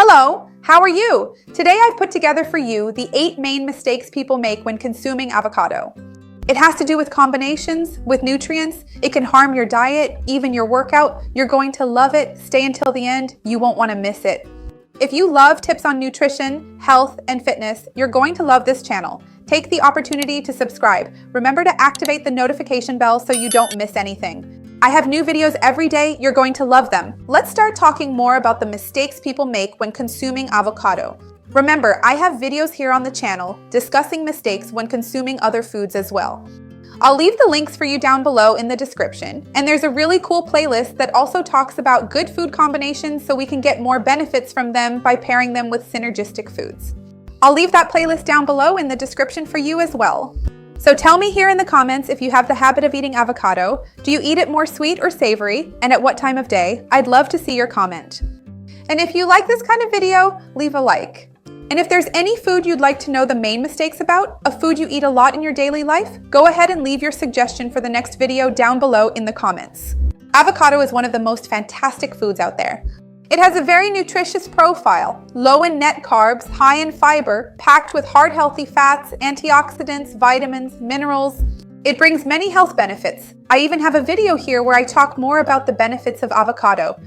Hello, how are you? Today I've put together for you the 8 main mistakes people make when consuming avocado. It has to do with combinations, with nutrients. It can harm your diet, even your workout. You're going to love it. Stay until the end. You won't want to miss it. If you love tips on nutrition, health, and fitness, you're going to love this channel. Take the opportunity to subscribe. Remember to activate the notification bell so you don't miss anything. I have new videos every day. You're going to love them. Let's start talking more about the mistakes people make when consuming avocado. Remember, I have videos here on the channel discussing mistakes when consuming other foods as well. I'll leave the links for you down below in the description, and there's a really cool playlist that also talks about good food combinations so we can get more benefits from them by pairing them with synergistic foods. I'll leave that playlist down below in the description for you as well. So tell me here in the comments if you have the habit of eating avocado. Do you eat it more sweet or savory, and at what time of day? I'd love to see your comment. And if you like this kind of video, leave a like. And if there's any food you'd like to know the main mistakes about, a food you eat a lot in your daily life, go ahead and leave your suggestion for the next video down below in the comments. Avocado is one of the most fantastic foods out there. It has a very nutritious profile, low in net carbs, high in fiber, packed with heart-healthy fats, antioxidants, vitamins, minerals. It brings many health benefits. I even have a video here where I talk more about the benefits of avocado.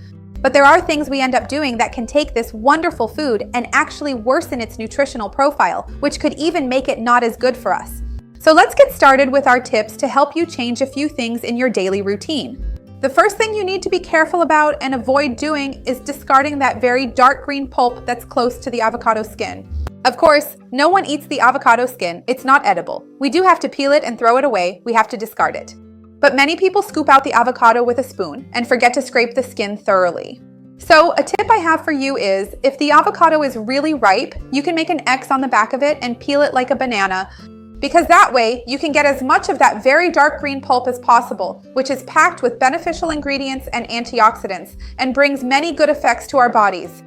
But there are things we end up doing that can take this wonderful food and actually worsen its nutritional profile, which could even make it not as good for us. So let's get started with our tips to help you change a few things in your daily routine. The first thing you need to be careful about and avoid doing is discarding that very dark green pulp that's close to the avocado skin. Of course, no one eats the avocado skin. It's not edible. We do have to peel it and throw it away. We have to discard it. But many people scoop out the avocado with a spoon and forget to scrape the skin thoroughly. So a tip I have for you is, if the avocado is really ripe, you can make an X on the back of it and peel it like a banana, because that way you can get as much of that very dark green pulp as possible, which is packed with beneficial ingredients and antioxidants and brings many good effects to our bodies.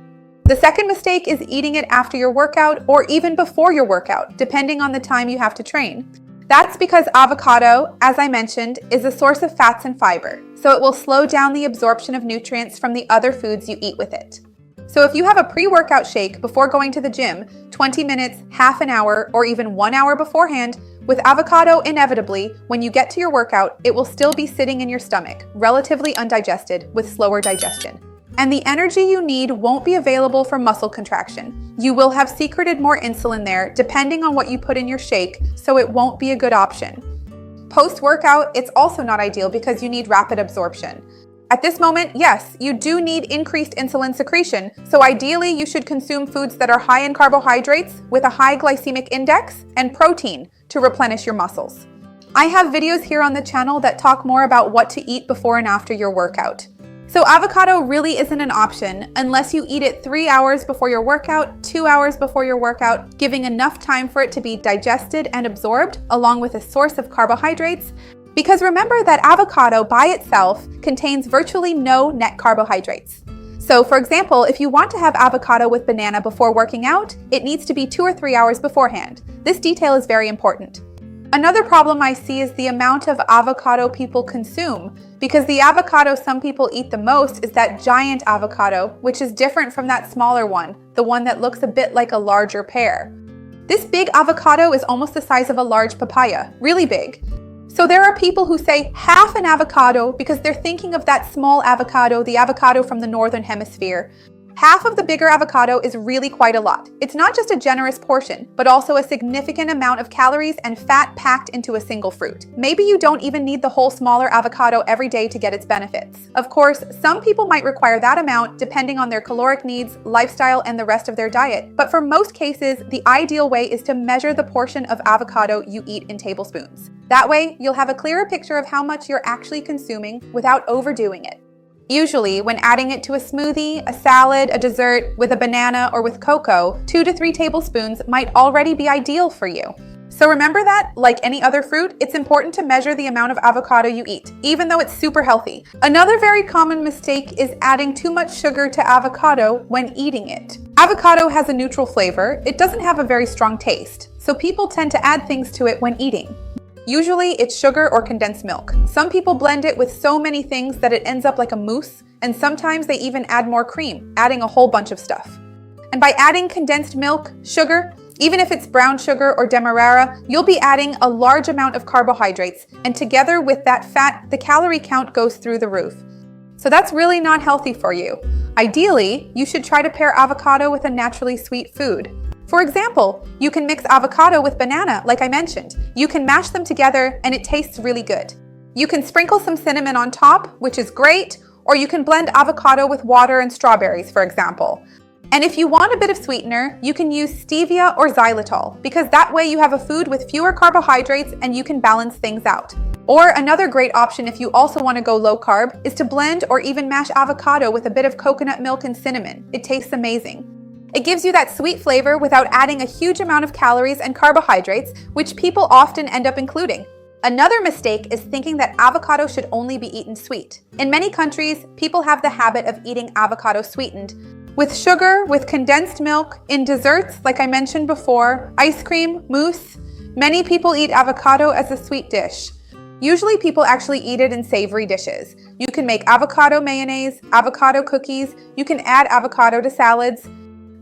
The second mistake is eating it after your workout or even before your workout, depending on the time you have to train. That's because avocado, as I mentioned, is a source of fats and fiber, so it will slow down the absorption of nutrients from the other foods you eat with it. So if you have a pre-workout shake before going to the gym, 20 minutes, half an hour, or even 1 hour beforehand, with avocado, inevitably, when you get to your workout, it will still be sitting in your stomach, relatively undigested, with slower digestion. And the energy you need won't be available for muscle contraction. You will have secreted more insulin there, depending on what you put in your shake, so it won't be a good option. Post-workout, it's also not ideal because you need rapid absorption. At this moment, yes, you do need increased insulin secretion, so ideally you should consume foods that are high in carbohydrates with a high glycemic index and protein to replenish your muscles. I have videos here on the channel that talk more about what to eat before and after your workout. So avocado really isn't an option unless you eat it 3 hours before your workout, 2 hours before your workout, giving enough time for it to be digested and absorbed along with a source of carbohydrates. Because remember that avocado by itself contains virtually no net carbohydrates. So for example, if you want to have avocado with banana before working out, it needs to be 2 or 3 hours beforehand. This detail is very important. Another problem I see is the amount of avocado people consume, because the avocado some people eat the most is that giant avocado, which is different from that smaller one, the one that looks a bit like a larger pear. This big avocado is almost the size of a large papaya, really big. So there are people who say half an avocado because they're thinking of that small avocado, the avocado from the northern hemisphere. Half of the bigger avocado is really quite a lot. It's not just a generous portion, but also a significant amount of calories and fat packed into a single fruit. Maybe you don't even need the whole smaller avocado every day to get its benefits. Of course, some people might require that amount depending on their caloric needs, lifestyle, and the rest of their diet. But for most cases, the ideal way is to measure the portion of avocado you eat in tablespoons. That way, you'll have a clearer picture of how much you're actually consuming without overdoing it. Usually, when adding it to a smoothie, a salad, a dessert, with a banana, or with cocoa, 2 to 3 tablespoons might already be ideal for you. So remember that, like any other fruit, it's important to measure the amount of avocado you eat, even though it's super healthy. Another very common mistake is adding too much sugar to avocado when eating it. Avocado has a neutral flavor. It doesn't have a very strong taste, so people tend to add things to it when eating. Usually it's sugar or condensed milk. Some people blend it with so many things that it ends up like a mousse, and sometimes they even add more cream, adding a whole bunch of stuff. And by adding condensed milk, sugar, even if it's brown sugar or demerara, you'll be adding a large amount of carbohydrates, and together with that fat, the calorie count goes through the roof. So that's really not healthy for you. Ideally, you should try to pair avocado with a naturally sweet food. For example, you can mix avocado with banana, like I mentioned. You can mash them together and it tastes really good. You can sprinkle some cinnamon on top, which is great, or you can blend avocado with water and strawberries, for example. And if you want a bit of sweetener, you can use stevia or xylitol, because that way you have a food with fewer carbohydrates and you can balance things out. Or another great option if you also want to go low carb is to blend or even mash avocado with a bit of coconut milk and cinnamon. It tastes amazing. It gives you that sweet flavor without adding a huge amount of calories and carbohydrates, which people often end up including. Another mistake is thinking that avocado should only be eaten sweet. In many countries, people have the habit of eating avocado sweetened with sugar, with condensed milk, in desserts, like I mentioned before, ice cream, mousse. Many people eat avocado as a sweet dish. Usually people actually eat it in savory dishes. You can make avocado mayonnaise, avocado cookies, you can add avocado to salads.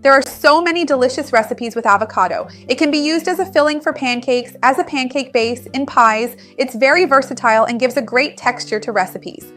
There are so many delicious recipes with avocado. It can be used as a filling for pancakes, as a pancake base, in pies. It's very versatile and gives a great texture to recipes.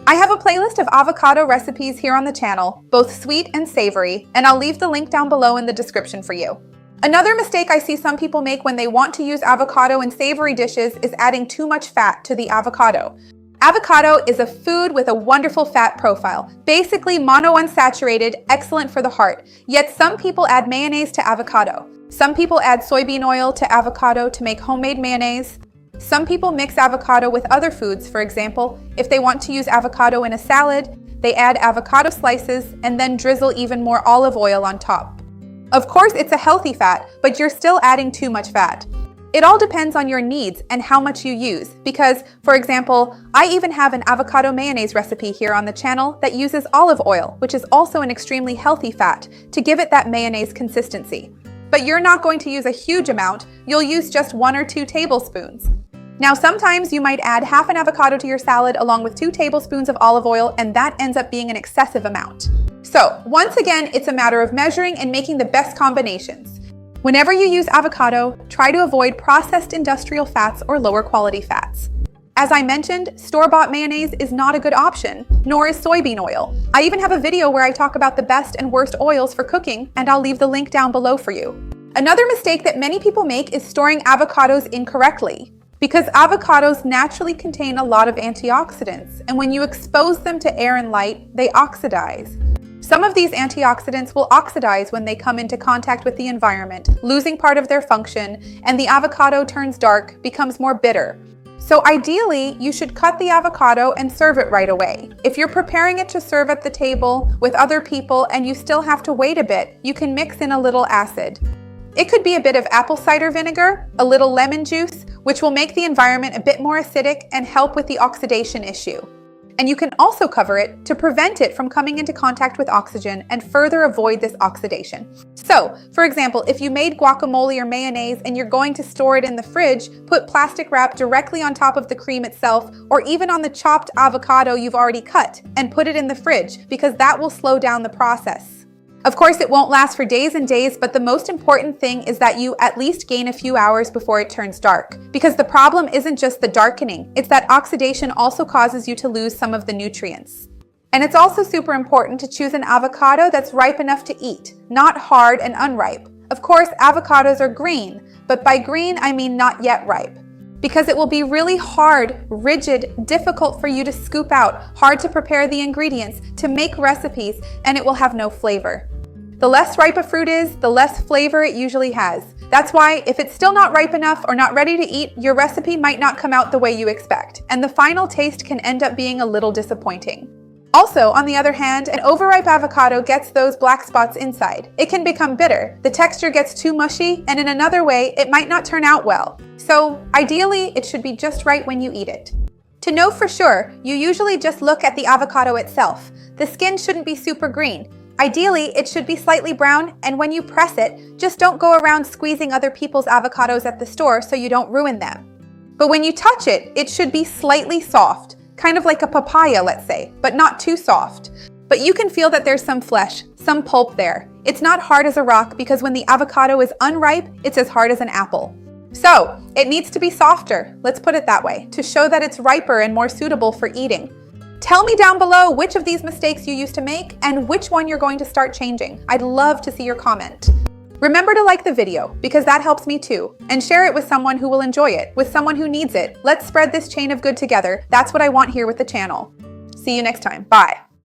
I have a playlist of avocado recipes here on the channel, both sweet and savory, and I'll leave the link down below in the description for you. Another mistake I see some people make when they want to use avocado in savory dishes is adding too much fat to the avocado. Avocado is a food with a wonderful fat profile, basically monounsaturated, excellent for the heart. Yet some people add mayonnaise to avocado. Some people add soybean oil to avocado to make homemade mayonnaise. Some people mix avocado with other foods. For example, if they want to use avocado in a salad, they add avocado slices and then drizzle even more olive oil on top. Of course, it's a healthy fat, but you're still adding too much fat. It all depends on your needs and how much you use, because, for example, I even have an avocado mayonnaise recipe here on the channel that uses olive oil, which is also an extremely healthy fat, to give it that mayonnaise consistency. But you're not going to use a huge amount, you'll use just 1 or 2 tablespoons. Now, sometimes you might add half an avocado to your salad along with 2 tablespoons of olive oil, and that ends up being an excessive amount. So, once again, it's a matter of measuring and making the best combinations. Whenever you use avocado, try to avoid processed industrial fats or lower quality fats. As I mentioned, store-bought mayonnaise is not a good option, nor is soybean oil. I even have a video where I talk about the best and worst oils for cooking, and I'll leave the link down below for you. Another mistake that many people make is storing avocados incorrectly, because avocados naturally contain a lot of antioxidants, and when you expose them to air and light, they oxidize. Some of these antioxidants will oxidize when they come into contact with the environment, losing part of their function, and the avocado turns dark, becomes more bitter. So ideally, you should cut the avocado and serve it right away. If you're preparing it to serve at the table with other people and you still have to wait a bit, you can mix in a little acid. It could be a bit of apple cider vinegar, a little lemon juice, which will make the environment a bit more acidic and help with the oxidation issue. And you can also cover it to prevent it from coming into contact with oxygen and further avoid this oxidation. So, for example, if you made guacamole or mayonnaise and you're going to store it in the fridge, put plastic wrap directly on top of the cream itself or even on the chopped avocado you've already cut and put it in the fridge, because that will slow down the process. Of course, it won't last for days and days, but the most important thing is that you at least gain a few hours before it turns dark. Because the problem isn't just the darkening, it's that oxidation also causes you to lose some of the nutrients. And it's also super important to choose an avocado that's ripe enough to eat, not hard and unripe. Of course, avocados are green, but by green I mean not yet ripe. Because it will be really hard, rigid, difficult for you to scoop out, hard to prepare the ingredients, to make recipes, and it will have no flavor. The less ripe a fruit is, the less flavor it usually has. That's why if it's still not ripe enough or not ready to eat, your recipe might not come out the way you expect, and the final taste can end up being a little disappointing. Also, on the other hand, an overripe avocado gets those black spots inside. It can become bitter, the texture gets too mushy, and in another way, it might not turn out well. So, ideally, it should be just right when you eat it. To know for sure, you usually just look at the avocado itself. The skin shouldn't be super green. Ideally, it should be slightly brown, and when you press it, just don't go around squeezing other people's avocados at the store so you don't ruin them. But when you touch it, it should be slightly soft, kind of like a papaya, let's say, but not too soft. but you can feel that there's some flesh, some pulp there. It's not hard as a rock because when the avocado is unripe, it's as hard as an apple. So, it needs to be softer, let's put it that way, to show that it's riper and more suitable for eating. Tell me down below which of these mistakes you used to make and which one you're going to start changing. I'd love to see your comment. Remember to like the video because that helps me too, and share it with someone who will enjoy it, with someone who needs it. Let's spread this chain of good together. That's what I want here with the channel. See you next time. Bye.